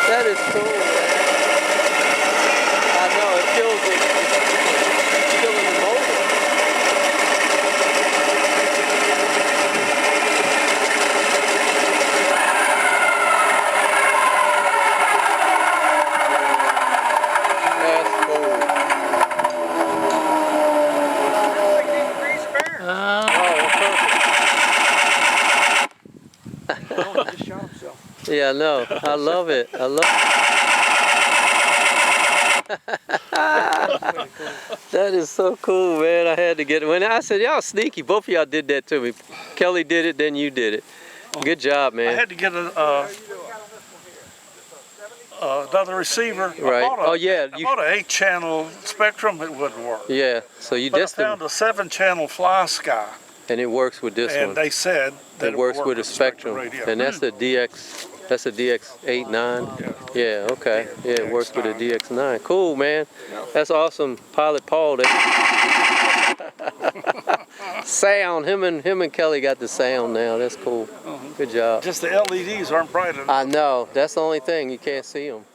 That is cool, man. I know, it feels like it's killing the motor. That's cool. Yeah, I know. I love it. I love it. That is so cool, man. I had to get it. When I said, y'all sneaky, both of y'all did that to me. Kelly did it, then you did it. Good job, man. I had to get another receiver. Right. I bought I an 8-channel Spectrum. It wouldn't work. Yeah. So you But I just found a 7-channel Fly Sky. and it works with this and one. they said that It works with a Spectrum, radio. and that's the DX. That's a DX89. Yeah. Okay. Yeah, it works with a DX9. Cool, man. That's awesome. Pilot Paul. Sound. Him and Kelly got the sound now. That's cool. Good job. Just the LEDs aren't bright enough. I know. That's the only thing. You can't see them.